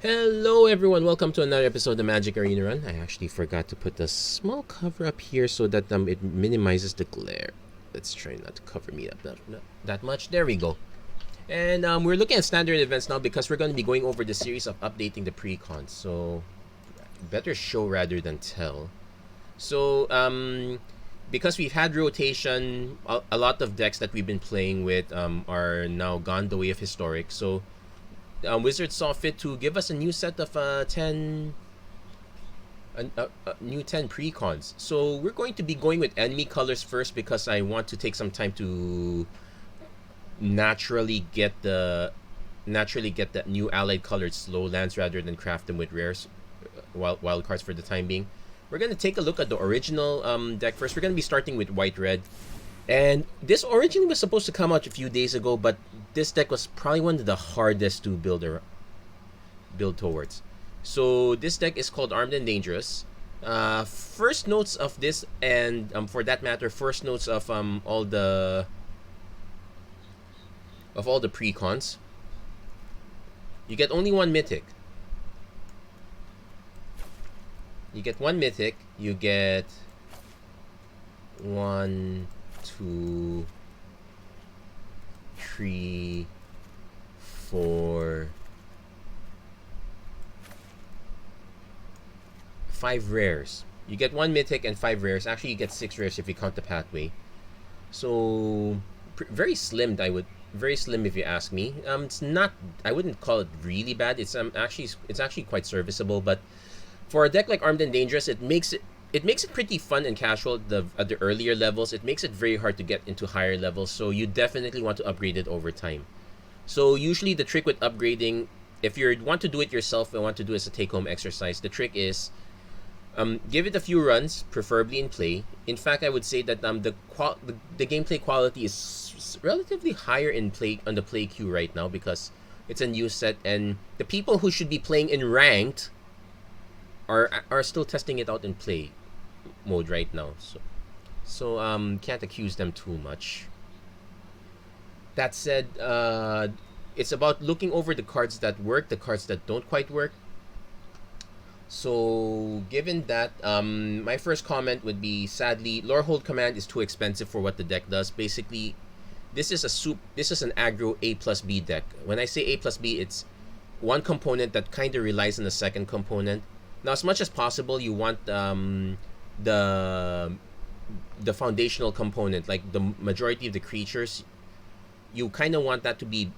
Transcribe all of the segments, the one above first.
Hello everyone, welcome to another episode of the Magic Arena Run. I actually forgot to put the small cover up here so that it minimizes the glare. Let's try not to cover me up that much. There we go. And we're looking at standard events now because we're going to be going over the series of updating the precons. So, better show rather than tell. So, because we've had rotation, a lot of decks that we've been playing with are now gone the way of historic. So, Wizards saw fit to give us a new set of 10 new 10 precons. So we're going to be going with enemy colors first because I want to take some time to naturally get the new allied colored slow lands rather than craft them with rares, wild cards for the time being. We're going to take a look at the original deck first. We're going to be starting with white-red. And this originally was supposed to come out a few days ago, but this deck was probably one of the hardest to build towards. So this deck is called Armed and Dangerous. First notes of this, and for that matter, first notes of all the precons. You get only one mythic. You get one mythic. You get 1, 2, 3, 4, 5 rares. You get 1 mythic and 5 rares. Actually, you get 6 rares if you count the pathway. So very slim. Very slim if you ask me. It's not. I wouldn't call it really bad. It's actually quite serviceable. But for a deck like Armed and Dangerous, it makes it pretty fun and casual at the earlier levels. It makes it very hard to get into higher levels, so you definitely want to upgrade it over time. So usually the trick with upgrading, if you want to do it yourself and want to do it as a take-home exercise, the trick is give it a few runs, preferably in play. In fact, I would say that the gameplay quality is relatively higher on the play queue right now because it's a new set, and the people who should be playing in ranked are still testing it out in play mode right now, so can't accuse them too much. That said, it's about looking over the cards that work, the cards that don't quite work. So given that, my first comment would be, sadly, Lorehold Command is too expensive for what the deck does. Basically, this is an aggro A plus B deck. When I say A plus B, it's one component that kind of relies on the second component. Now, as much as possible, you want the foundational component, like the majority of the creatures, you kind of want that to be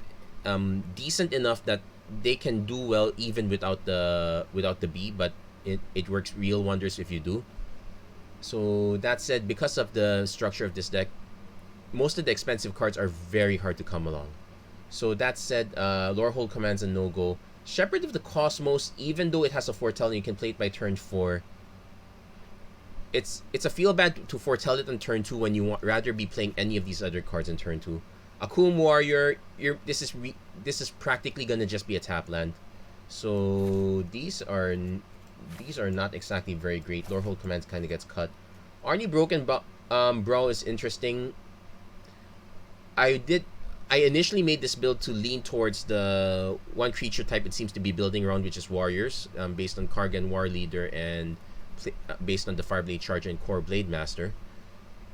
decent enough that they can do well even without the B, but it works real wonders if you do. So that said, because of the structure of this deck, most of the expensive cards are very hard to come along. So that said, Lorehold Command's a no-go. Shepherd of the Cosmos, even though it has a foretell and you can play it by turn 4, it's a feel bad to foretell it on turn 2 when you rather be playing any of these other cards in turn 2. Akum Warrior, this is practically gonna just be a tap land. So these are not exactly very great. Lorehold Command kind of gets cut. Arnie Broken Brow is interesting. I initially made this build to lean towards the one creature type it seems to be building around, which is Warriors, based on Kargan War Leader and based on the Fireblade Charger and Core Blade Master.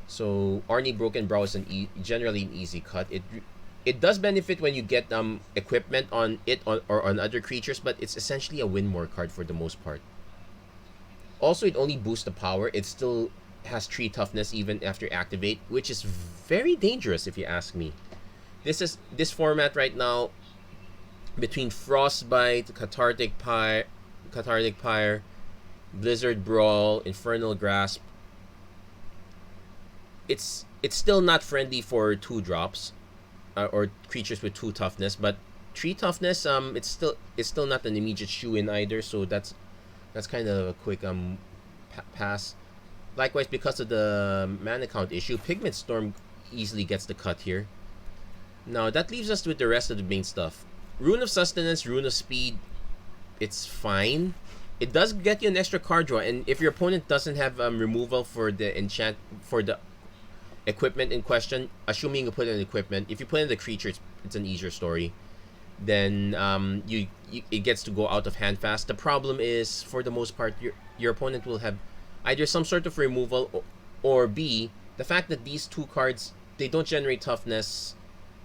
So Arnie Broken Brow is generally an easy cut. It does benefit when you get equipment on it or on other creatures, but it's essentially a win more card for the most part. Also, it only boosts the power. It still has 3 toughness even after activate, which is very dangerous if you ask me. This format right now, between Frostbite, Cathartic Pyre, Blizzard Brawl, Infernal Grasp, it's still not friendly for 2 drops or creatures with 2 toughness, but 3 toughness, it's still not an immediate shoe-in either, so that's kind of a quick pass. Likewise, because of the mana count issue, Pigment Storm easily gets the cut here. Now, that leaves us with the rest of the main stuff. Rune of Sustenance, Rune of Speed, it's fine. It does get you an extra card draw, and if your opponent doesn't have removal for the equipment in question, assuming you put in equipment, if you put in the creature, it's an easier story. then it gets to go out of hand fast. The problem is, for the most part, your opponent will have either some sort of removal, or B, the fact that these two cards, they don't generate toughness,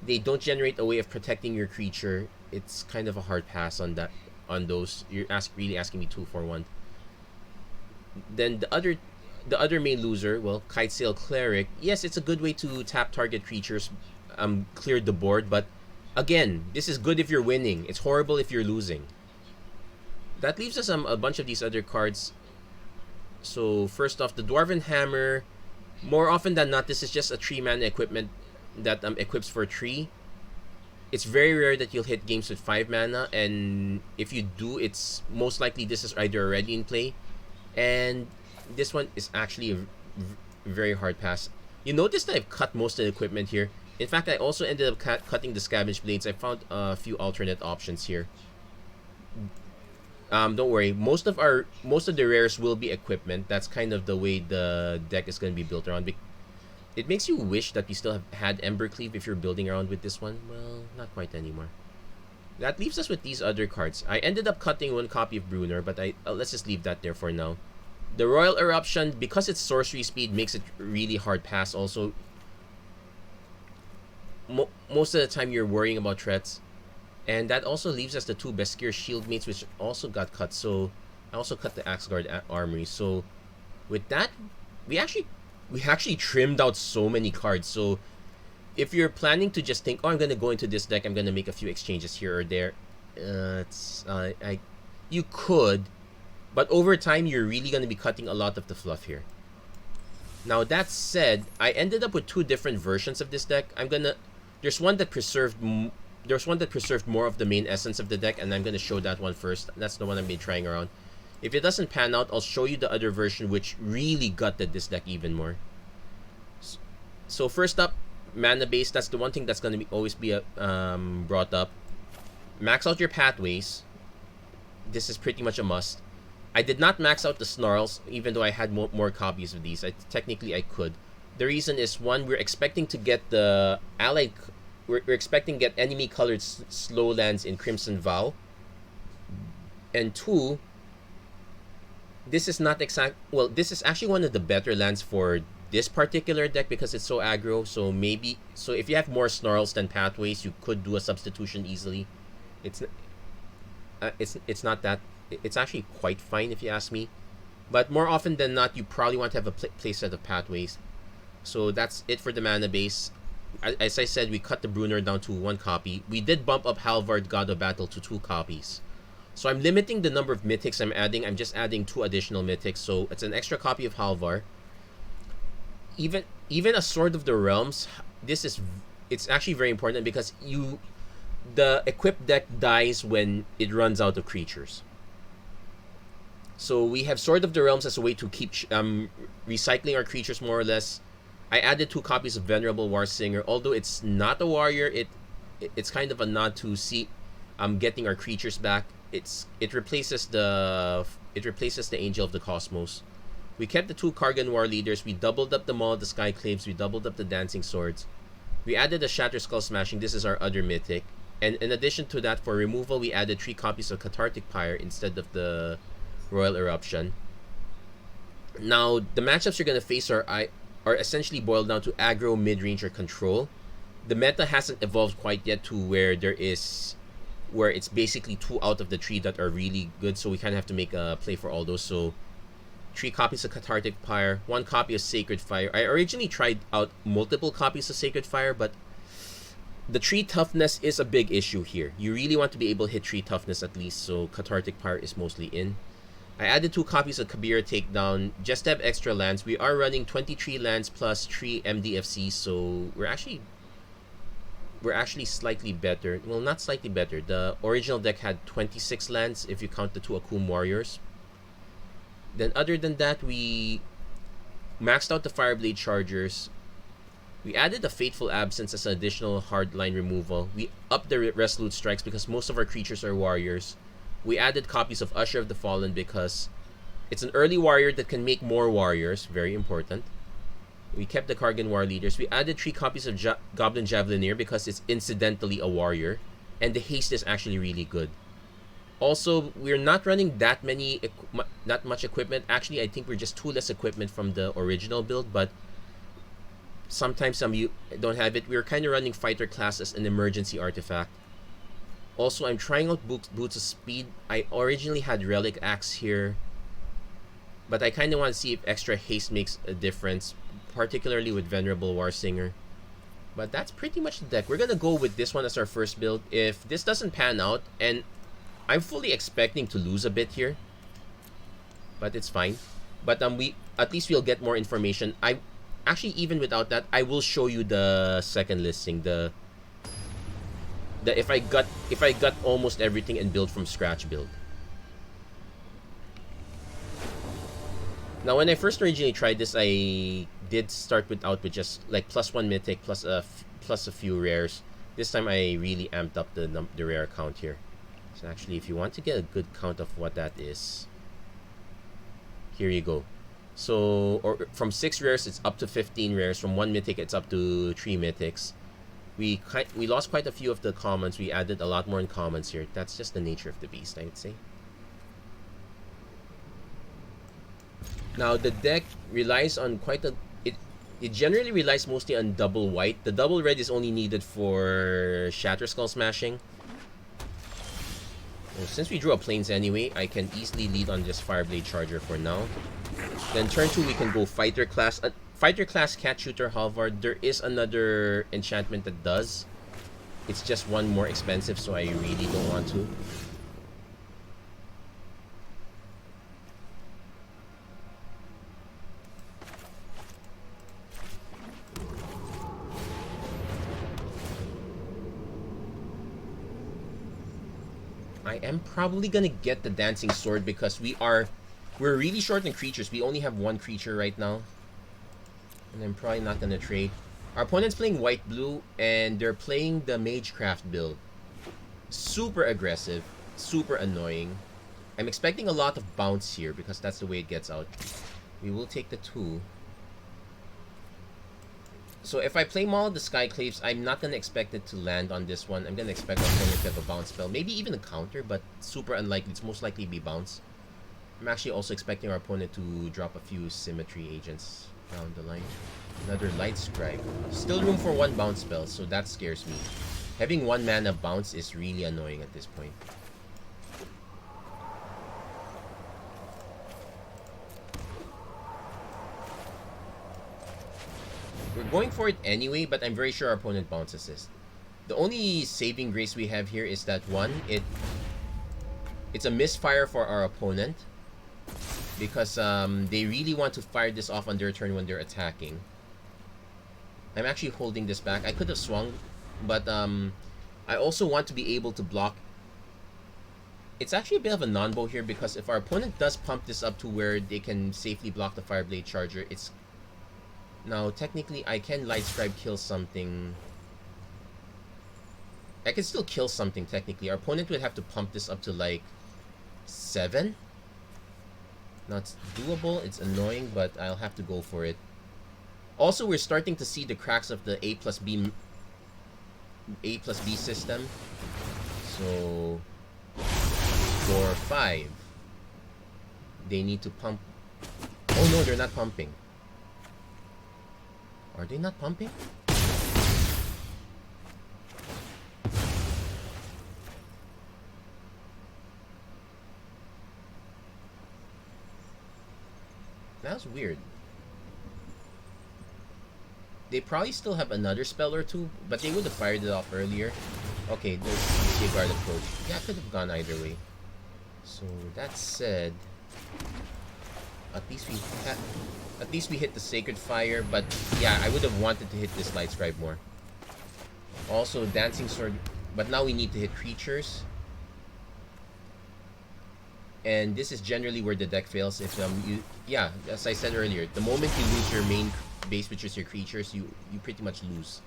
they don't generate a way of protecting your creature. It's kind of a hard pass on that, on those. You're really asking me 2 for 1. Then the other main loser, well, Kitesail Cleric. Yes, it's a good way to tap target creatures, clear the board, but again, this is good if you're winning. It's horrible if you're losing. That leaves us a bunch of these other cards. So first off, the Dwarven Hammer. More often than not, this is just a 3-mana equipment that equips for 3. It's very rare that you'll hit games with 5 mana, and if you do, it's most likely this is either already in play. And this one is actually a very hard pass. You notice that I've cut most of the equipment here. In fact, I also ended up cutting the Scavenge Blades. I found a few alternate options here. Don't worry. Most of the rares will be equipment. That's kind of the way the deck is going to be built around. It makes you wish that we still had Embercleave if you're building around with this one. Well, not quite anymore. That leaves us with these other cards. I ended up cutting 1 copy of Bruner, but let's just leave that there for now. The Royal Eruption, because it's sorcery speed, makes it really hard pass. Also, most of the time you're worrying about threats. And that also leaves us the 2 Beskir Shieldmates, which also got cut. So I also cut the Axeguard Armory. So with that, we actually trimmed out so many cards. So if you're planning to just think, oh, I'm gonna go into this deck, I'm gonna make a few exchanges here or there, you could, but over time you're really gonna be cutting a lot of the fluff here. Now that said, I ended up with 2 different versions of this deck. There's one that preserved more of the main essence of the deck, and I'm gonna show that one first. That's the one I've been trying around. If it doesn't pan out, I'll show you the other version, which really gutted this deck even more. So first up, mana base. That's the one thing that's gonna always be brought up. Max out your pathways. This is pretty much a must. I did not max out the Snarls, even though I had more copies of these. Technically, I could. The reason is, one, we're expecting to get the allied. We're expecting to get enemy colored slow lands in Crimson Vow. And 2, this is not exact. Well, this is actually one of the better lands for this particular deck because it's so aggro. So if you have more Snarls than pathways, you could do a substitution easily. It's not that. It's actually quite fine if you ask me. But more often than not, you probably want to have a playset of pathways. So that's it for the mana base. As I said, we cut the Bruner down to 1 copy. We did bump up Halvard, God of Battle, to 2 copies. So I'm limiting the number of mythics I'm adding. I'm just adding 2 additional mythics. So it's an extra copy of Halvar. Even a Sword of the Realms, it's actually very important because the equipped deck dies when it runs out of creatures. So we have Sword of the Realms as a way to keep recycling our creatures more or less. I added 2 copies of Venerable Warsinger. Although it's not a warrior, it's kind of a nod to getting our creatures back. It replaces the Angel of the Cosmos. We kept the 2 Kargan War Leaders. We doubled up the Maul of the Skyclaves. We doubled up the Dancing Swords. We added the Shatter Skull Smashing. This is our other mythic. And in addition to that, for removal, we added 3 copies of Cathartic Pyre instead of the Royal Eruption. Now, the matchups you're going to face are essentially boiled down to aggro, mid-range, or control. The meta hasn't evolved quite yet to where it's basically 2 out of the 3 that are really good, so we kind of have to make a play for all those. So 3 copies of Cathartic Pyre, 1 copy of Sacred Fire. I originally tried out multiple copies of Sacred Fire, but the 3 toughness is a big issue here. You really want to be able to hit 3 toughness at least, so Cathartic Pyre is mostly in. I added 2 copies of Kabira Takedown just to have extra lands. We are running 23 lands plus 3 MDFC, so we're actually slightly better. Well, not slightly better. The original deck had 26 lands if you count the 2 Akum Warriors. Then other than that, we maxed out the Fireblade Chargers. We added the Fateful Absence as an additional hardline removal. We upped the Resolute Strikes because most of our creatures are warriors. We added copies of Usher of the Fallen because it's an early warrior that can make more warriors. Very important. We kept the Kargan War Leaders. We added 3 copies of Goblin Javelineer because it's incidentally a warrior. and the haste is actually really good. Also, we're not running that much equipment. Actually, I think we're just two less equipment from the original build, but sometimes some you don't have it. We're kind of running fighter class as an emergency artifact. Also, I'm trying out boots of speed. I originally had relic axe here, but I kind of want to see if extra haste makes a difference, particularly with Venerable Warsinger. But that's pretty much the deck. We're gonna go with this one as our first build. If this doesn't pan out, and I'm fully expecting to lose a bit here, but it's fine. But we at least we'll get more information. I actually, even without that, I will show you the second listing. The if I got almost everything and build from scratch build. Now, when I first originally tried this, I did start with just like +1 mythic plus a few rares. This time I really amped up the rare count here. So actually, if you want to get a good count of what that is, here you go. So, or from 6 rares, it's up to 15 rares. From 1 mythic, it's up to 3 mythics. We lost quite a few of the commons. We added a lot more in commons here. That's just the nature of the beast, I would say. Now, the deck relies on it generally relies mostly on double white. The double red is only needed for Shatter Skull smashing. Well, since we drew a plains anyway, I can easily lead on just Fireblade Charger for now. Then turn 2, we can go Fighter Class. Fighter Class Cat Shooter Halvard. There is another enchantment that does. It's just one more expensive, so I really don't want to. I am probably gonna get the Dancing Sword because we're really short on creatures. We only have 1 creature right now. And I'm probably not gonna trade. Our opponent's playing white-blue, and they're playing the Magecraft build. Super aggressive, super annoying. I'm expecting a lot of bounce here because that's the way it gets out. We will take the 2. So if I play Maul of the Skyclaves, I'm not going to expect it to land on this one. I'm going to expect our opponent to have a bounce spell. Maybe even a counter, but super unlikely. It's most likely to be bounce. I'm actually also expecting our opponent to drop a few Symmetry agents down the line. Another Light Scribe. Still room for 1 bounce spell, so that scares me. Having 1 mana bounce is really annoying at this point. We're going for it anyway, but I'm very sure our opponent bounces this. The only saving grace we have here is that it's a misfire for our opponent because they really want to fire this off on their turn when they're attacking. I'm actually holding this back. I could have swung, but I also want to be able to block. It's actually a bit of a non-bow here because if our opponent does pump this up to where they can safely block the Fireblade Charger, it's... Now, technically, I can Light Scribe kill something. I can still kill something, technically. Our opponent would have to pump this up to, like, 7. Now, it's doable. It's annoying, but I'll have to go for it. Also, we're starting to see the cracks of the A plus B system. So, for 5, they need to pump. Oh, no, they're not pumping. Are they not pumping? That was weird. They probably still have another spell or 2, but they would have fired it off earlier. Okay, there's Safeguard Approach. Yeah, could have gone either way. So, that said... At least we hit the Sacred Fire, but yeah, I would have wanted to hit this Light Scribe more. Also, Dancing Sword, but now we need to hit creatures. And this is generally where the deck fails. If yeah, as I said earlier, the moment you lose your main base, which is your creatures, you pretty much lose.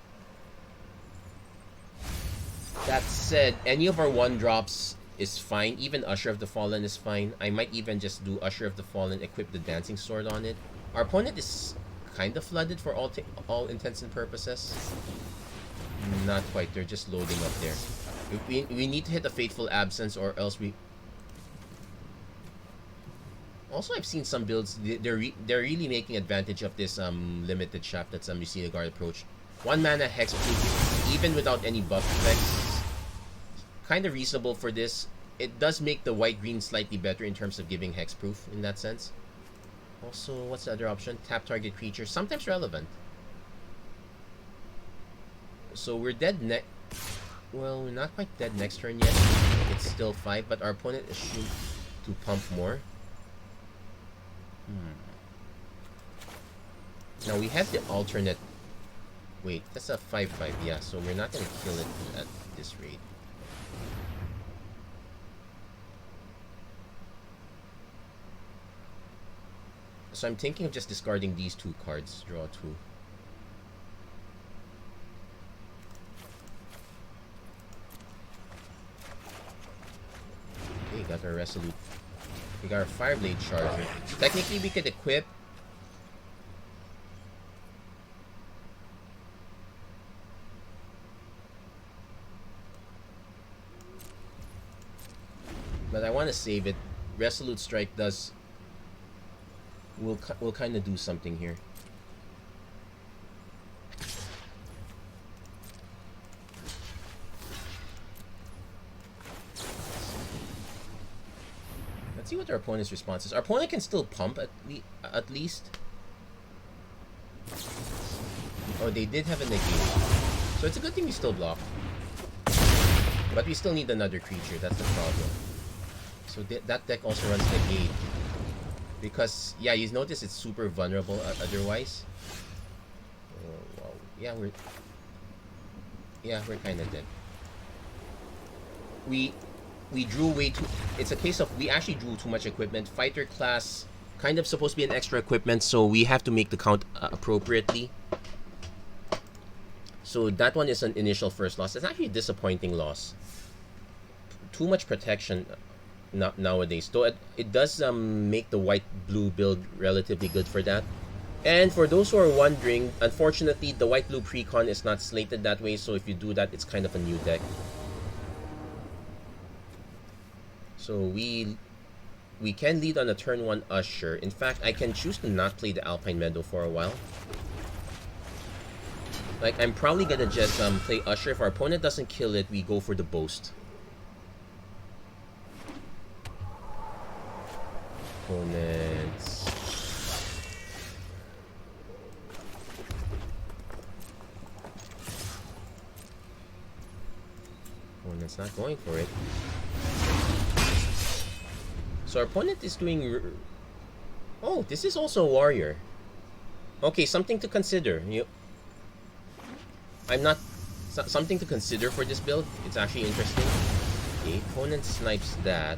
That said, any of our 1-drops is fine. Even Usher of the Fallen is fine. I might even just do Usher of the Fallen, equip the Dancing Sword on it. Our opponent is kind of flooded for all intents and purposes. Not quite. They're just loading up there. We need to hit a Fateful Absence, or else we... Also, I've seen some builds, they're really making advantage of this limited shaft that you see the guard approach. 1 mana hex proof, even without any buff effects. Kind of reasonable for this. It does make the white-green slightly better in terms of giving hex proof in that sense. Also, what's the other option? Tap target creature, sometimes relevant. So we're dead well, we're not quite dead next turn yet. It's still 5, but our opponent is assumed to pump more. Now we have the alternate. Wait, that's a 5/5. Yeah, so we're not gonna kill it at this rate. So I'm thinking of just discarding these 2 cards. Draw 2. Okay, got our Resolute. We got our Fireblade Charger. Technically, we could equip. But I want to save it. Resolute Strike does... We'll kind of do something here. Let's see what our opponent's response is. Our opponent can still pump at least. Oh, they did have a negate. So it's a good thing we still block. But we still need another creature. That's the problem. So that deck also runs negate. Because, yeah, you notice it's super vulnerable otherwise. Oh, wow. Yeah, we're kind of dead. We drew way too... It's a case of we actually drew too much equipment. Fighter class kind of supposed to be an extra equipment, so we have to make the count appropriately. So that one is an initial first loss. It's actually a disappointing loss. Too much protection nowadays. Though it does make the white-blue build relatively good for that. And for those who are wondering, unfortunately, the white-blue precon is not slated that way, so if you do that, it's kind of a new deck. So we can lead on a turn 1 Usher. In fact, I can choose to not play the Alpine Meadow for a while. Like, I'm probably gonna just play Usher. If our opponent doesn't kill it, we go for the Boast. Opponents. Opponent's not going for it. So our opponent is doing... Oh, this is also a warrior. Okay, something to consider. I'm not... Something to consider for this build. It's actually interesting. Okay, opponent snipes that.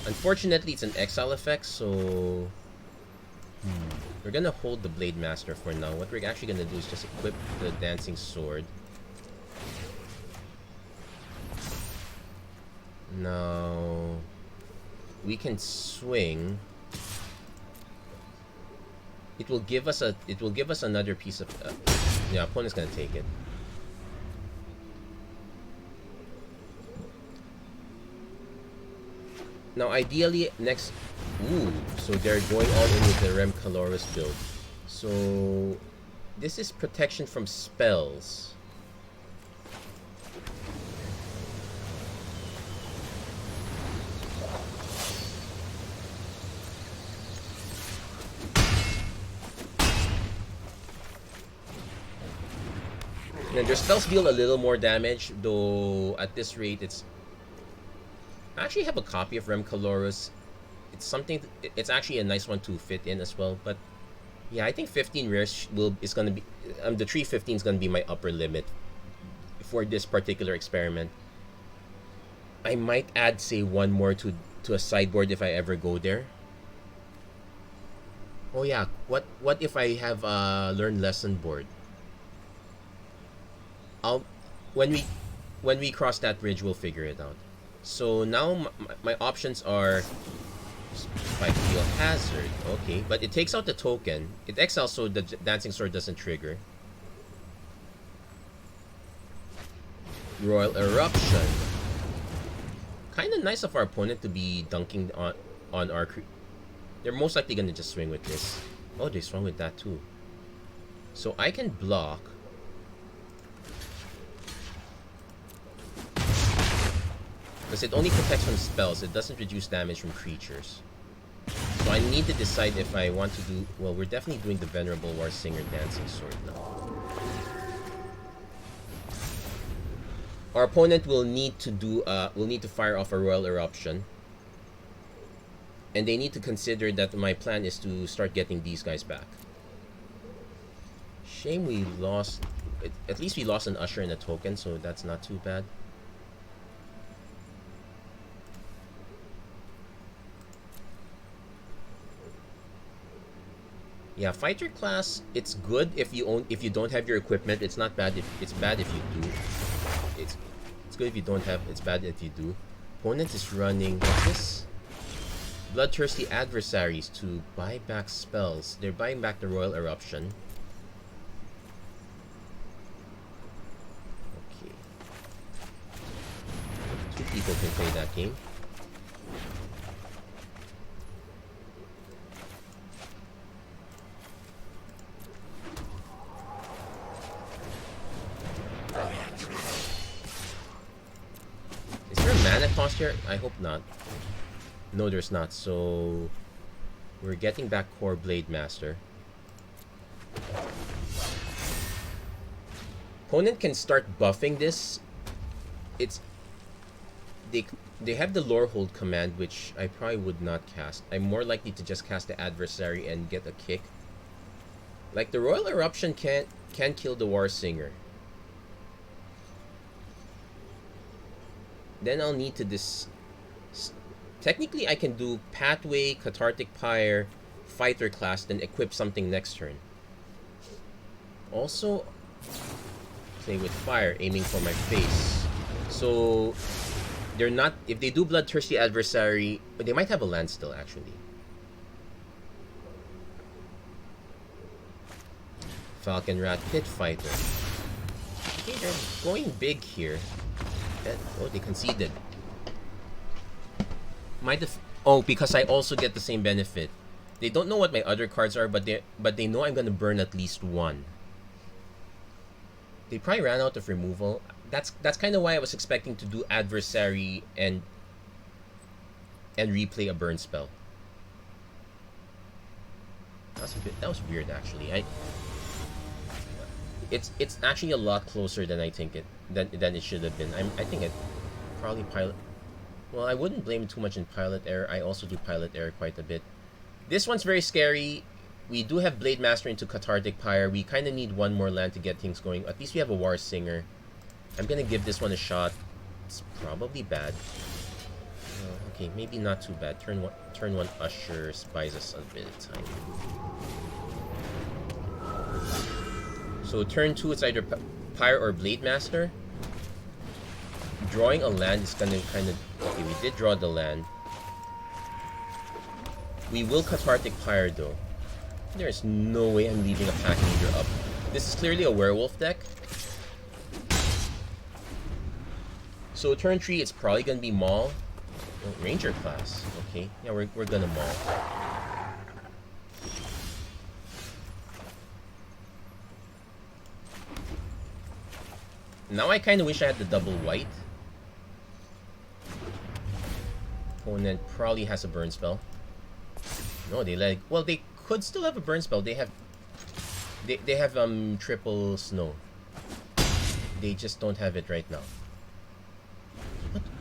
Unfortunately, it's an exile effect, so... We're gonna hold the Blade Master for now. What we're actually gonna do is just equip the Dancing Sword. Now... We can swing. It will give us another piece of... yeah, opponent's gonna take it. Now, ideally, next... Ooh, so they're going all in with the Rem Caloris build. So, this is protection from spells. And their spells deal a little more damage, though at this rate it's... I actually have a copy of Rem Caloris. It's something... It's actually a nice one to fit in as well, but... Yeah, I think 15 rares is gonna be... the 315 is gonna be my upper limit for this particular experiment. I might add, say, one more to a sideboard if I ever go there. Oh yeah, what if I have a Learn Lesson board? When we cross that bridge, we'll figure it out. So now my options are Spikefield Hazard, okay, but it takes out the token. It exiles so the Dancing Sword doesn't trigger. Royal Eruption. Kind of nice of our opponent to be dunking on our... They're most likely going to just swing with this. Oh, they swung with that too. So I can block. Because it only protects from spells. It doesn't reduce damage from creatures. So I need to decide if I want to do... Well, we're definitely doing the Venerable Warsinger Dancing Sword now. Our opponent will need to do... will need to fire off a Royal Eruption. And they need to consider that my plan is to start getting these guys back. Shame we lost... At least we lost an Usher and a token, so that's not too bad. Yeah, fighter class, it's good if you don't have your equipment. It's not bad if it's bad if you do. It's good if you don't have, it's bad if you do. Opponent is running what's this? Bloodthirsty Adversaries to buy back spells. They're buying back the Royal Eruption. Okay. 2 people can play that game. Is there a mana cost here? I hope not. No, there's not. So we're getting back Core Blade Master. Opponent can start buffing this. It's they have the Lore Hold command, which I probably would not cast. I'm more likely to just cast the Adversary and get a kick. Like the Royal Eruption can kill the Warsinger. Then I'll need to technically I can do Pathway, Cathartic Pyre, Fighter class, then equip something next turn. Also play with fire, aiming for my face. So they're not, if they do Bloodthirsty Adversary, but they might have a land still actually. Falcon Rat Pit Fighter. Okay, they're going big here. Oh, they conceded. Oh, because I also get the same benefit. They don't know what my other cards are, but they know I'm gonna burn at least one. They probably ran out of removal. That's kind of why I was expecting to do Adversary and replay a burn spell. That was weird actually. It's actually a lot closer than I think than it should have been. I think it probably pilot. Well, I wouldn't blame it too much in pilot error. I also do pilot error quite a bit. This one's very scary. We do have Blade Master into Cathartic Pyre. We kind of need one more land to get things going. At least we have a Warsinger. I'm gonna give this one a shot. It's probably bad. Okay, maybe not too bad. Turn one Usher buys us a bit of time. So turn 2, it's either Pyre or Blade Master. Drawing a land is gonna kind of... Okay, we did draw the land. We will Cathartic Pyre though. There's no way I'm leaving a pack leader up. This is clearly a werewolf deck. So turn 3, it's probably gonna be Maul. Oh, Ranger class. Okay, yeah, we're gonna Maul. Now I kind of wish I had the double white. Opponent probably has a burn spell. No, well, they could still have a burn spell. They have triple snow. They just don't have it right now.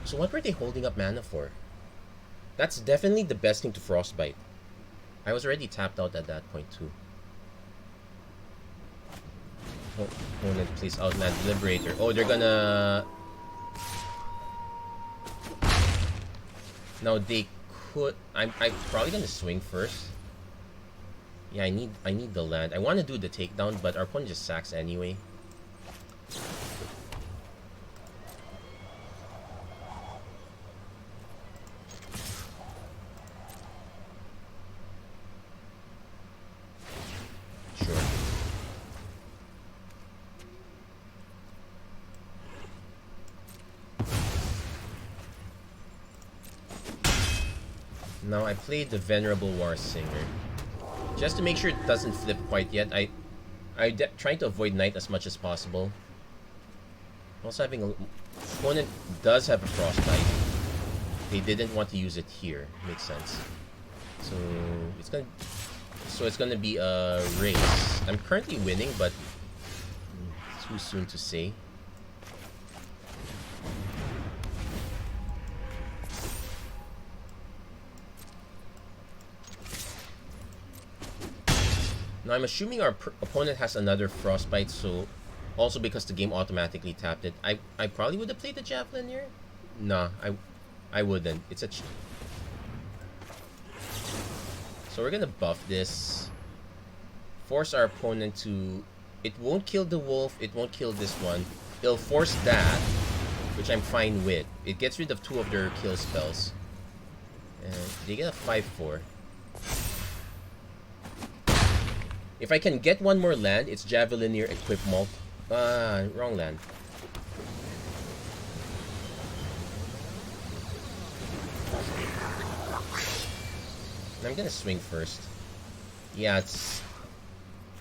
So what were they holding up mana for? That's definitely the best thing to Frostbite. I was already tapped out at that point too. Opponent plays Outland Liberator. Oh, they're gonna... Now they could... I'm probably gonna swing first. Yeah, I need the land. I want to do the takedown, but our opponent just sacks anyway. Now I played the Venerable War Singer. Just to make sure it doesn't flip quite yet, I'm trying to avoid Knight as much as possible. Also having a... Opponent does have a Frostbite. They didn't want to use it here. Makes sense. So it's gonna be a race. I'm currently winning, but too soon to say. Now I'm assuming our opponent has another Frostbite, so also because the game automatically tapped it, I probably would have played the Javelin here. Nah, I wouldn't. It's a so we're gonna buff this, force our opponent to. It won't kill the wolf. It won't kill this one. It'll force that, which I'm fine with. It gets rid of 2 of their kill spells, and they get a 5/4. If I can get one more land, it's Javelinier Equip Malt. Wrong land. I'm gonna swing first. Yeah, it's...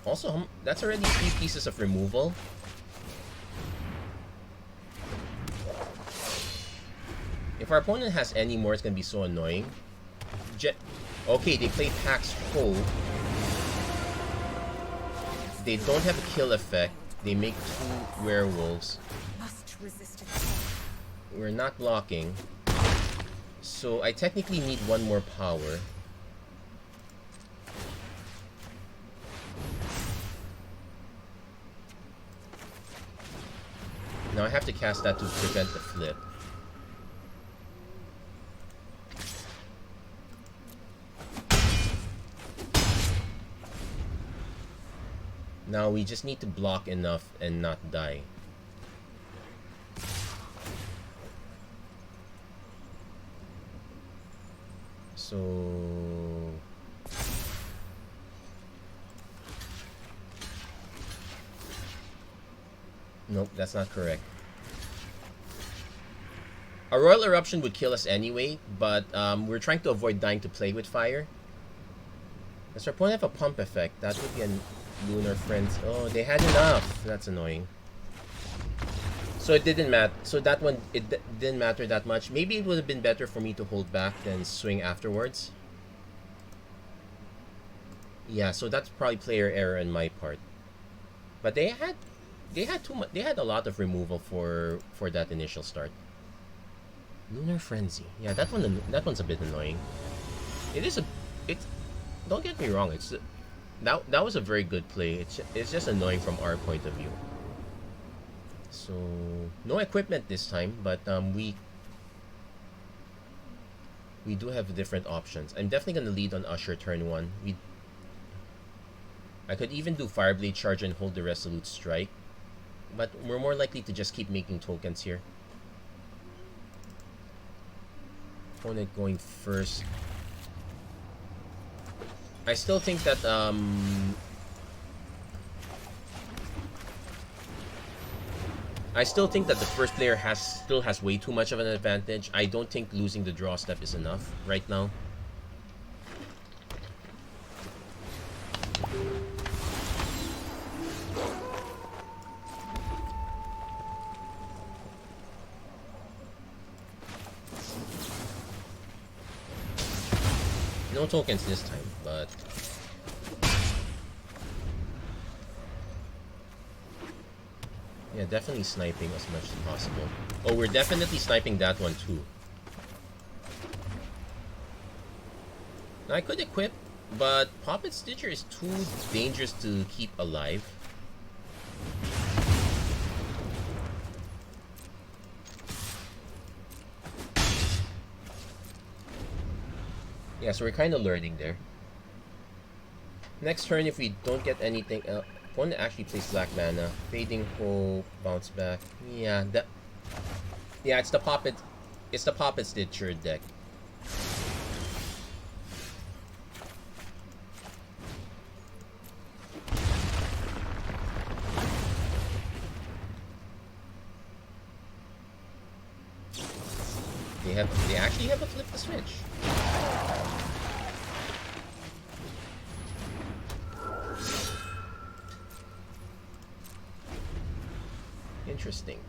Also, that's already 3 pieces of removal. If our opponent has any more, it's gonna be so annoying. Okay, they play Pax Ho. They don't have a kill effect. They make 2 werewolves. We're not blocking. So I technically need 1 more power. Now I have to cast that to prevent the flip. Now we just need to block enough and not die. So... Nope, that's not correct. A Royal Eruption would kill us anyway, but we're trying to avoid dying to play with fire. Does our opponent have a pump effect? That would be a Lunar Friends. Oh, they had enough. That's annoying. So it didn't matter. So that one, didn't matter that much. Maybe it would have been better for me to hold back than swing afterwards. Yeah, so that's probably player error on my part. But they had too much. They had a lot of removal for that initial start. Lunar Frenzy. Yeah, that one's a bit annoying. Don't get me wrong. That was a very good play. It's just annoying from our point of view. So no equipment this time, but we do have different options. I'm definitely gonna lead on Usher turn 1. I could even do Fireblade Charge and hold the Resolute Strike, but we're more likely to just keep making tokens here. Opponent going first. I still think that the first player still has way too much of an advantage. I don't think losing the draw step is enough right now. No tokens this time, but yeah, definitely sniping as much as possible. Oh, we're definitely sniping that one too. Now I could equip, but Puppet Stitcher is too dangerous to keep alive. Yeah, so we're kind of learning there. Next turn, if we don't get anything, opponent actually plays black mana. Fading Hope, bounce back. Yeah, it's the Puppet Stitcher deck. They actually have a flip the switch. Interesting.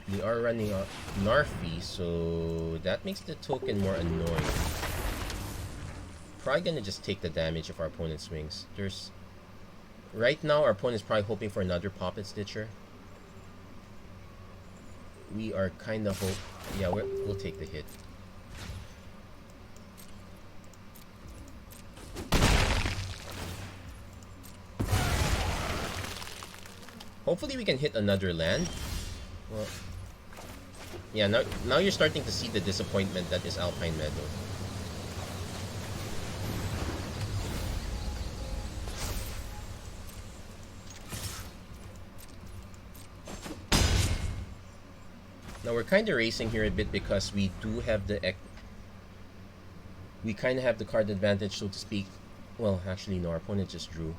They are running a Narfi, so that makes the token more annoying. Probably gonna just take the damage if our opponent swings. Right now, our opponent's probably hoping for another Puppet Stitcher. We are kind of yeah, we'll take the hit. Hopefully we can hit another land. Well, yeah, now you're starting to see the disappointment that is Alpine Meadow. Now we're kind of racing here a bit because we do have we kind of have the card advantage, so to speak. Well, actually no, our opponent just drew.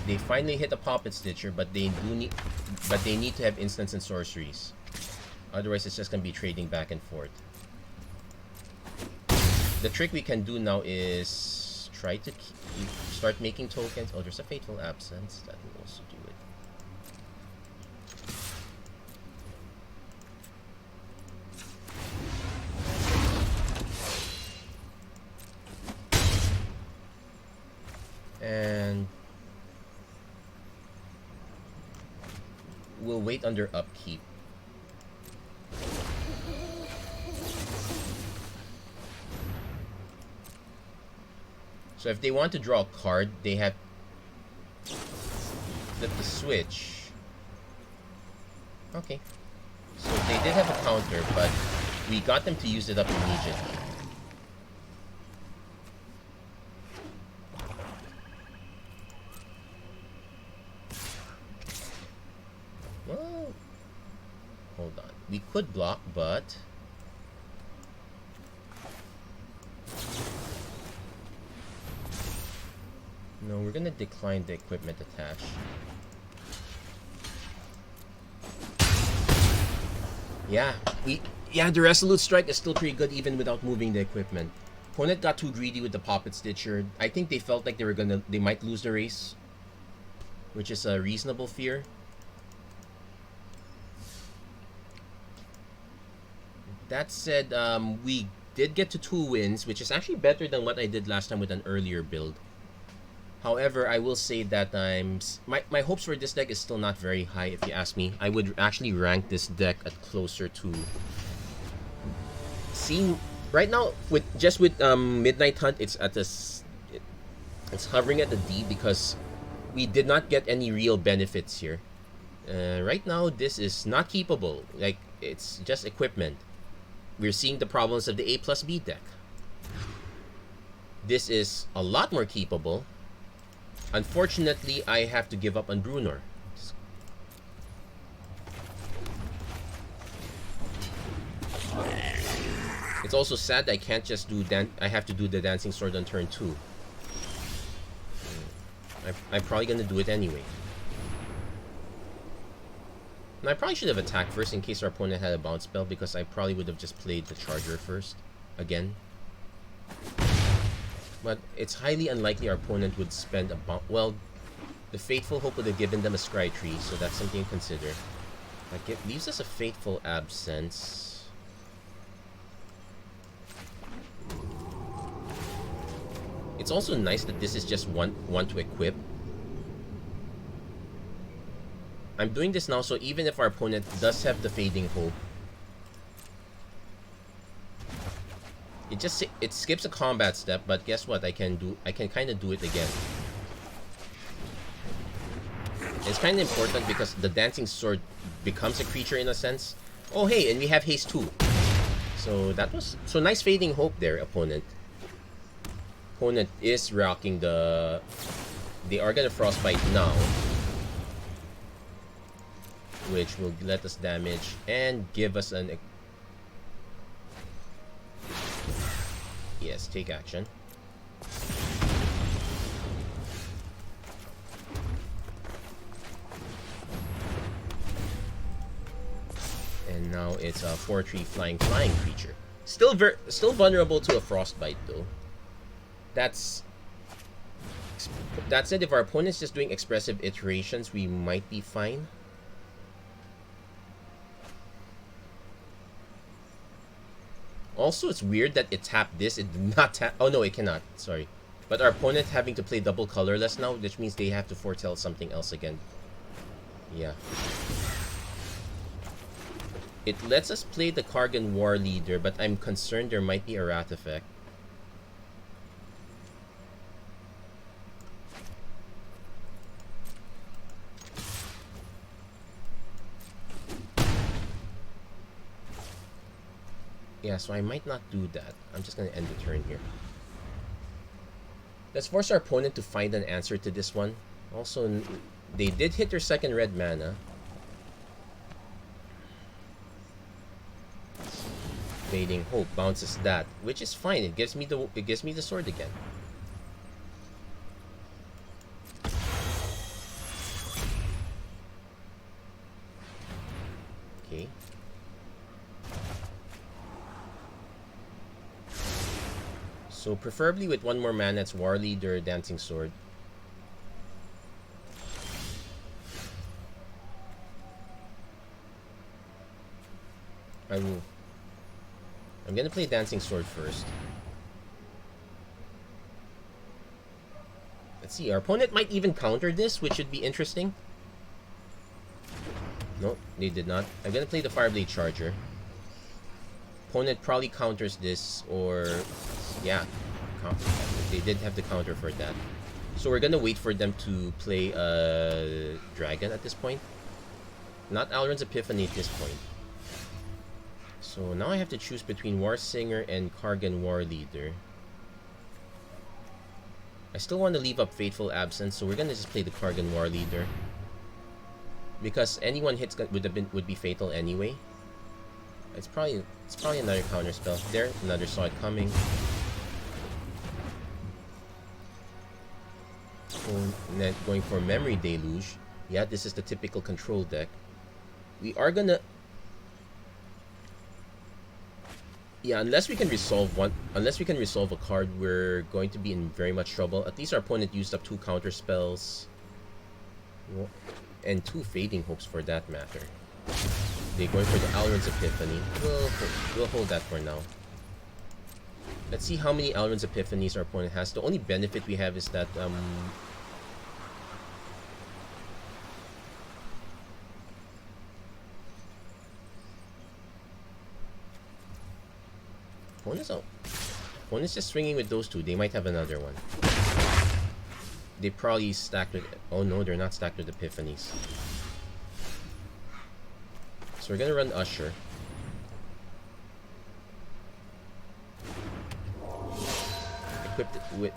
They finally hit a Puppet Stitcher, but they need to have instants and sorceries. Otherwise, it's just gonna be trading back and forth. The trick we can do now is try to start making tokens. Oh, there's a Fateful Absence that will also do it. And we'll wait under upkeep. So if they want to draw a card, they have flip the switch. Okay. So they did have a counter, but we got them to use it up immediately. Well, hold on. We could block, but no, we're gonna decline the equipment attach. Yeah, the Resolute Strike is still pretty good even without moving the equipment. Opponent got too greedy with the Puppet Stitcher. I think they felt like they might lose the race, which is a reasonable fear. That said, we did get to 2 wins, which is actually better than what I did last time with an earlier build. However, I will say that my hopes for this deck is still not very high, if you ask me. I would actually rank this deck at closer to seeing right now with Midnight Hunt. It's hovering at the D because we did not get any real benefits here. Right now, this is not keepable. Like, it's just equipment. We're seeing the problems of the A+B deck. This is a lot more keepable. Unfortunately, I have to give up on Brunor. It's also sad I can't just do I have to do the Dancing Sword on turn 2. I'm probably gonna do it anyway. And I probably should have attacked first in case our opponent had a bounce spell, because I probably would have just played the Charger first. Again. But it's highly unlikely our opponent would spend a bounce. Well, the Fateful Hope would have given them a Scry Tree, so that's something to consider. Like, it leaves us a Fateful Absence. It's also nice that this is just one to equip. I'm doing this now, so even if our opponent does have the Fading Hope, it skips a combat step, but guess what? I can kind of do it again. It's kind of important because the Dancing Sword becomes a creature in a sense. Oh hey, and we have haste 2. So nice Fading Hope there, opponent. Opponent is rocking they are gonna Frostbite now, which will let us damage and give us an... Yes, take action. And now it's a 4/3 flying creature. Still vulnerable to a frostbite though. That said, if our opponent's just doing expressive iterations, we might be fine. Also, it's weird that it tapped this. It did not tap. Oh no, it cannot. Sorry. But our opponent having to play double colorless now, which means they have to foretell something else again. Yeah. It lets us play the Kargan War Leader, but I'm concerned there might be a Wrath effect. Yeah, so I might not do that. I'm just going to end the turn here. Let's force our opponent to find an answer to this one. Also, they did hit their second red mana. Fading Hope bounces that, which is fine. It gives me the sword again. Okay. So preferably with one more mana, it's War Leader, Dancing Sword. I'm gonna play Dancing Sword first. Let's see, our opponent might even counter this, which should be interesting. Nope, they did not. I'm gonna play the Fireblade Charger. Opponent probably counters this, or yeah, they did have the counter for that. So we're gonna wait for them to play a dragon at this point. Not Alrund's Epiphany at this point. So now I have to choose between War Singer and Kargan War Leader. I still want to leave up Fateful Absence, so we're gonna just play the Kargan War Leader. Because any one hits would be fatal anyway. It's probably another counter spell. There, another Saw It Coming. Going for Memory Deluge. Yeah, this is the typical control deck. We are gonna. Yeah, unless we can resolve a card, we're going to be in very much trouble. At least our opponent used up 2 counter spells. And 2 Fading Hopes for that matter. They're going for the Alrund's Epiphany. We'll hold that for now. Let's see how many Alrund's Epiphanies our opponent has. The only benefit we have is that opponent's just swinging with those 2. They might have another one. They probably stacked with... Oh no, they're not stacked with Epiphanies. So we're gonna run Usher.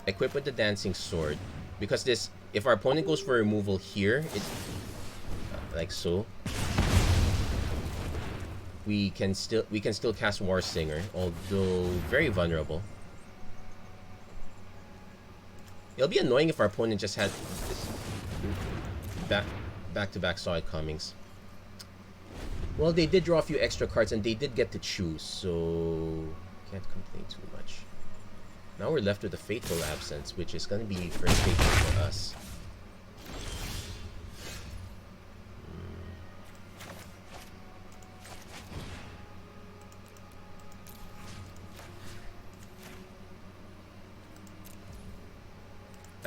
Equipped with the Dancing Sword. Because this... If our opponent goes for removal here, it... like so. We can still cast War Singer, although very vulnerable. It'll be annoying if our opponent just had back-to-back Saw It Comings. Well, they did draw a few extra cards and they did get to choose, so can't complain too much. Now we're left with a Fateful Absence, which is going to be frustrating for us.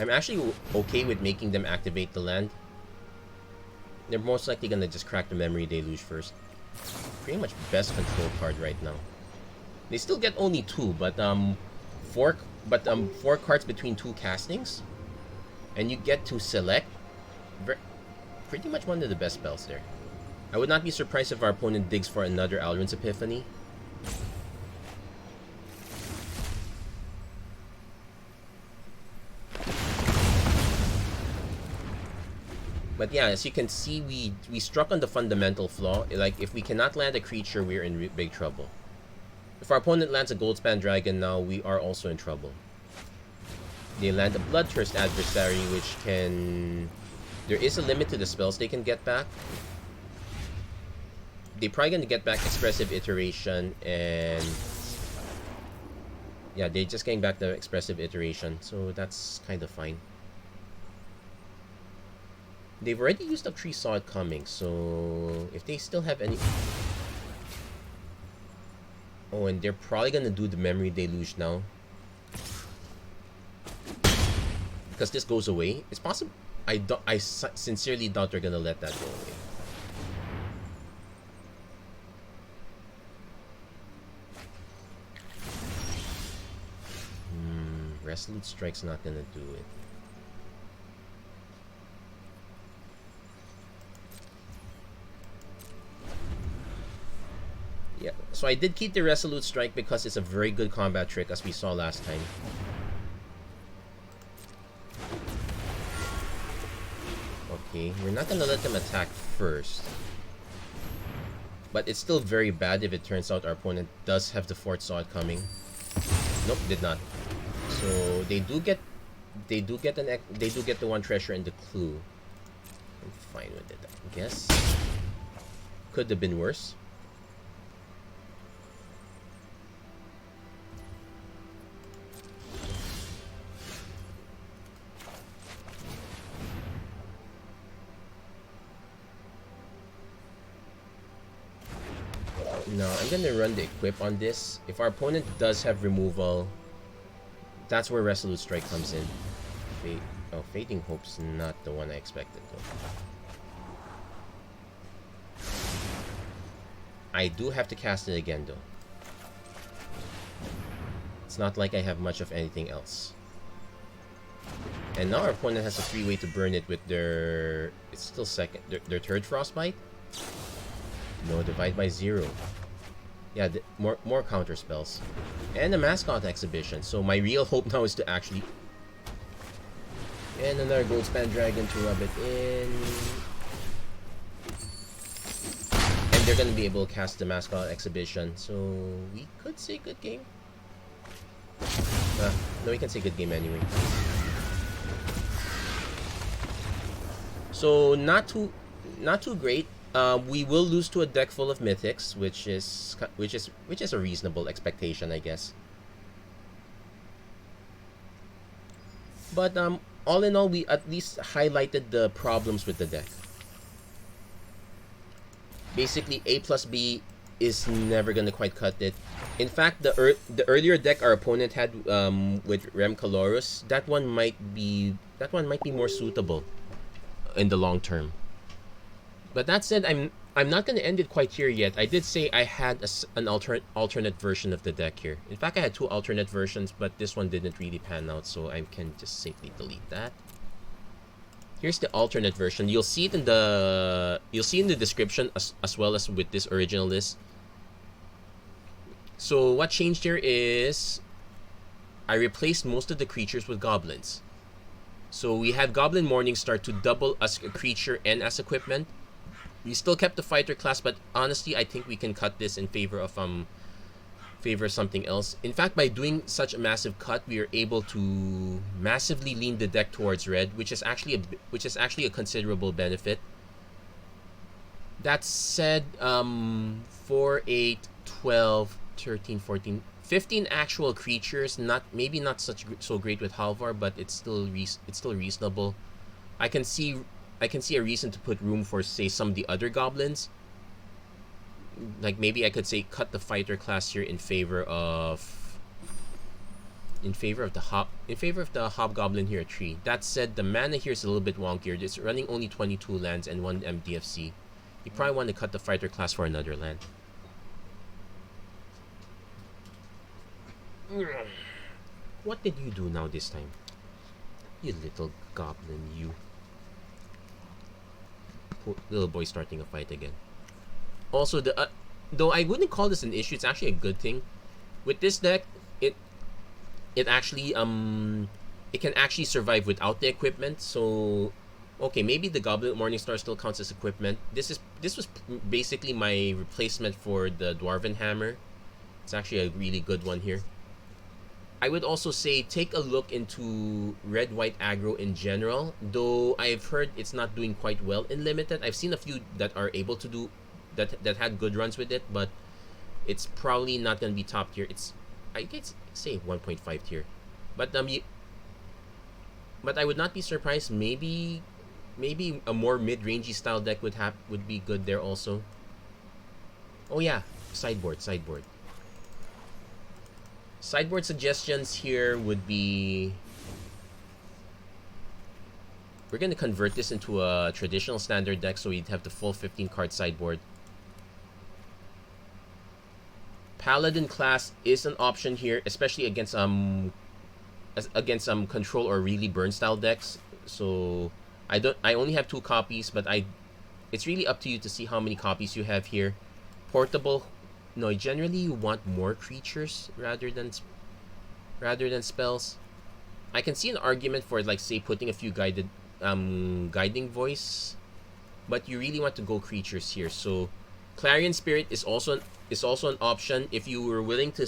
I'm actually okay with making them activate the land. They're most likely gonna just crack the Memory Deluge first. Pretty much best control card right now. They still get only 2, but 4 cards between 2 castings, and you get to select. Pretty much one of the best spells there. I would not be surprised if our opponent digs for another Alrund's Epiphany. But yeah, as you can see, we struck on the fundamental flaw. Like, if we cannot land a creature, we're in big trouble. If our opponent lands a Goldspan Dragon now, we are also in trouble. They land a Bloodthirst Adversary, which can... There is a limit to the spells they can get back. They're probably going to get back Expressive Iteration and Yeah, they're just getting back the expressive iteration, so that's kind of fine. They've already used up 3 Saw It Coming, so if they still have any... Oh, and they're probably gonna do the Memory Deluge now. Because this goes away. It's possible. I sincerely doubt they're gonna let that go away. Resolute Strike's not gonna do it. Yeah, so I did keep the Resolute Strike because it's a very good combat trick, as we saw last time. Okay, we're not gonna let them attack first. But it's still very bad if it turns out our opponent does have the 4th Saw It Coming. Nope, did not. So they do get the 1 treasure and the clue. I'm fine with it, I guess. Could have been worse. No, I'm gonna run the equip on this. If our opponent does have removal, that's where Resolute Strike comes in. Fading Hope's not the one I expected though. I do have to cast it again though. It's not like I have much of anything else. And now our opponent has a free way to burn it with their... It's still second... Their 3rd Frostbite? No, divide by 0. Yeah, more counter spells. And a mascot exhibition. So my real hope now is to actually... And another Goldspan Dragon to rub it in. And they're gonna be able to cast the mascot exhibition. So we could say good game. No, we can say good game anyway. So not too great. We will lose to a deck full of mythics, which is a reasonable expectation, I guess. But all in all, we at least highlighted the problems with the deck. Basically, A plus B is never gonna quite cut it. In fact, the earlier deck our opponent had with Rem Calorus, that one might be more suitable in the long term. But that said, I'm not going to end it quite here yet. I did say I had an alternate version of the deck here. In fact, I had 2 alternate versions, but this one didn't really pan out, so I can just safely delete that. Here's the alternate version. You'll see it in the description as well as with this original list. So what changed here is I replaced most of the creatures with goblins. So we had Goblin Morningstar to double as a creature and as equipment. We still kept the fighter class, but honestly, I think we can cut this in favor of something else. In fact, by doing such a massive cut, we are able to massively lean the deck towards red, which is actually a considerable benefit. That said, 4, 8, 12, 13, 14, 15 actual creatures. Maybe not so great with Halvar, but it's still reasonable. I can see a reason to put room for, say, some of the other goblins. Like maybe I could say cut the fighter class here in favor of the hobgoblin here at 3. That said, the mana here is a little bit wonkier. It's running only 22 lands and 1 MDFC. You probably want to cut the fighter class for another land. What did you do now this time? You little goblin, you. Poor little boy starting a fight again. Also, though I wouldn't call this an issue, it's actually a good thing. With this deck, it actually it can actually survive without the equipment. So, okay, maybe the Goblin Morningstar still counts as equipment. This was basically my replacement for the Dwarven Hammer. It's actually a really good one here. I would also say take a look into red-white aggro in general, though I've heard it's not doing quite well in limited. I've seen a few that are able to do that had good runs with it, but it's probably not going to be top tier. I could say 1.5 tier. But but I would not be surprised. Maybe a more mid-rangey style deck would be good there also. Oh yeah, sideboard. Sideboard suggestions here would be, we're going to convert this into a traditional standard deck, so we'd have the full 15 card sideboard. Paladin class is an option here, especially against control or really burn style decks. So I only have 2 copies, but it's really up to you to see how many copies you have here. Portable, no, generally you want more creatures rather than spells. I can see an argument for, like, say, putting a few guiding voice, but you really want to go creatures here. So Clarion Spirit is also an option if you're willing to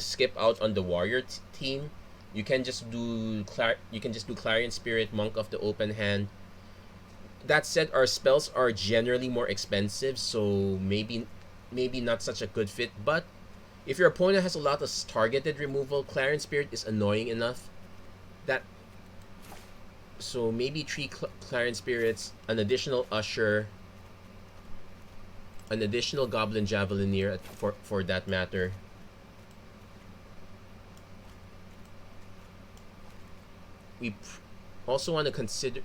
skip out on the warrior team. You can just do Clarion Spirit, Monk of the Open Hand. That said, our spells are generally more expensive, so maybe not such a good fit. But if your opponent has a lot of targeted removal, Clarion Spirit is annoying enough that, so maybe 3 Clarion Spirits, an additional Usher, an additional Goblin Javelineer for that matter. We also want to consider,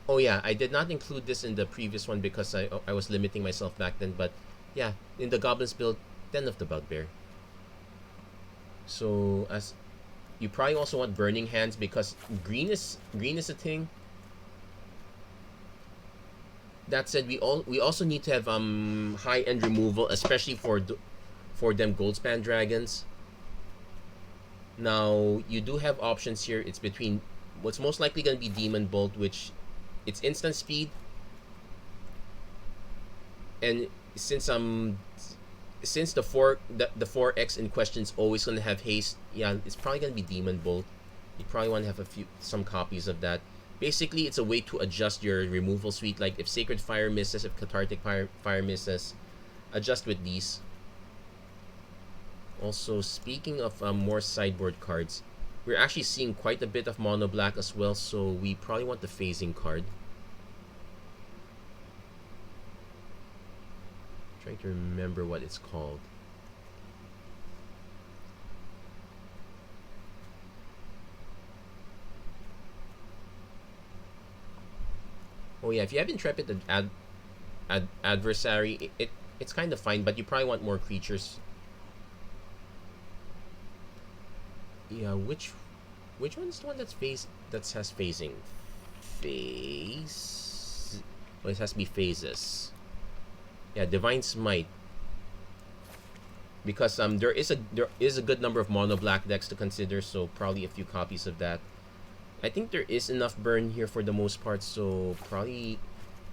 oh yeah, I did not include this in the previous one because I was limiting myself back then, but yeah, in the Goblins build, Den of the Bugbear. So as you probably also want Burning Hands because green is a thing. That said, we also need to have high end removal, especially for them Goldspan Dragons. Now you do have options here. It's between what's most likely going to be Demon Bolt, which it's instant speed, and since the 4X in question is always going to have haste, yeah, it's probably going to be Demon Bolt. You probably want to have some copies of that. Basically, it's a way to adjust your removal suite. Like if Sacred Fire misses, if Cathartic Fire misses, adjust with these. Also, speaking of more sideboard cards, we're actually seeing quite a bit of mono black as well, so we probably want the phasing card. Trying to remember what it's called. Oh yeah, if you have Intrepid Adversary, it's kind of fine, but you probably want more creatures. Yeah, which one is the one that has phasing? Well, it has to be phases. Yeah, Divine Smite. Because there is a good number of mono black decks to consider, so probably a few copies of that. I think there is enough burn here for the most part, so probably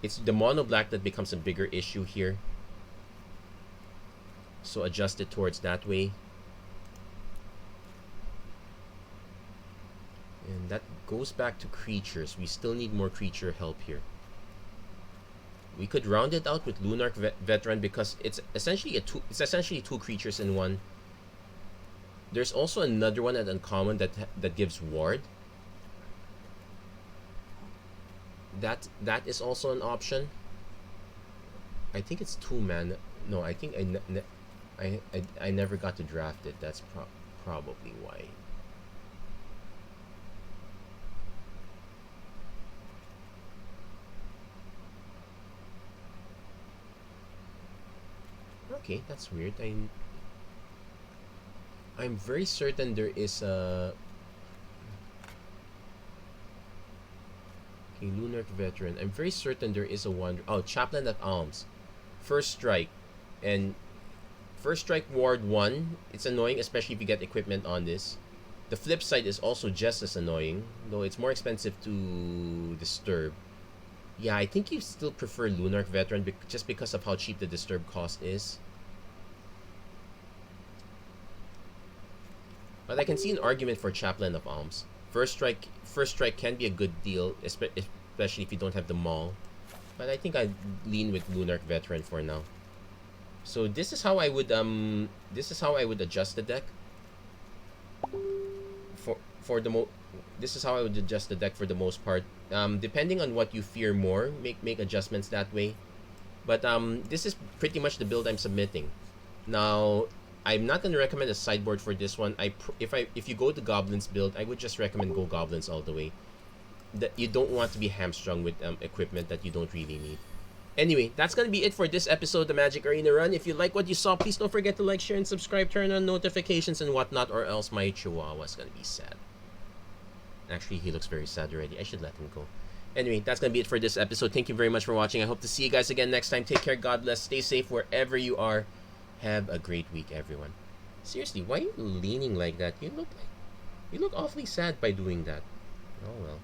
it's the mono black that becomes a bigger issue here. So adjust it towards that way. And that goes back to creatures. We still need more creature help here. We could round it out with Lunarch Veteran because it's essentially two creatures in one. There's also another one at uncommon that gives ward. That is also an option. I think it's 2 mana. No, I think I never got to draft it. That's probably why. Okay, that's weird. I'm very certain there is a... Okay, Lunarch Veteran. I'm very certain there is a one... Oh, Chaplain of Alms. First Strike. And First Strike Ward 1. It's annoying, especially if you get equipment on this. The flip side is also just as annoying, though it's more expensive to disturb. Yeah, I think you still prefer Lunarch Veteran just because of how cheap the disturb cost is. But I can see an argument for Chaplain of Alms. First strike can be a good deal, especially if you don't have the Maul. But I think I'd lean with Lunarch Veteran for now. So this is how I would adjust the deck for the this is how I would adjust the deck for the most part. Depending on what you fear more, make adjustments that way. But this is pretty much the build I'm submitting. Now, I'm not gonna recommend a sideboard for this one. If you go the goblins build, I would just recommend go goblins all the way. That you don't want to be hamstrung with equipment that you don't really need. Anyway, that's gonna be it for this episode of the Magic Arena Run. If you like what you saw, please don't forget to like, share, and subscribe. Turn on notifications and whatnot, or else my chihuahua's gonna be sad. Actually, he looks very sad already. I should let him go. Anyway, that's gonna be it for this episode. Thank you very much for watching. I hope to see you guys again next time. Take care, God bless, stay safe wherever you are. Have a great week, everyone. Seriously, why are you leaning like that? You look awfully sad by doing that. Oh well.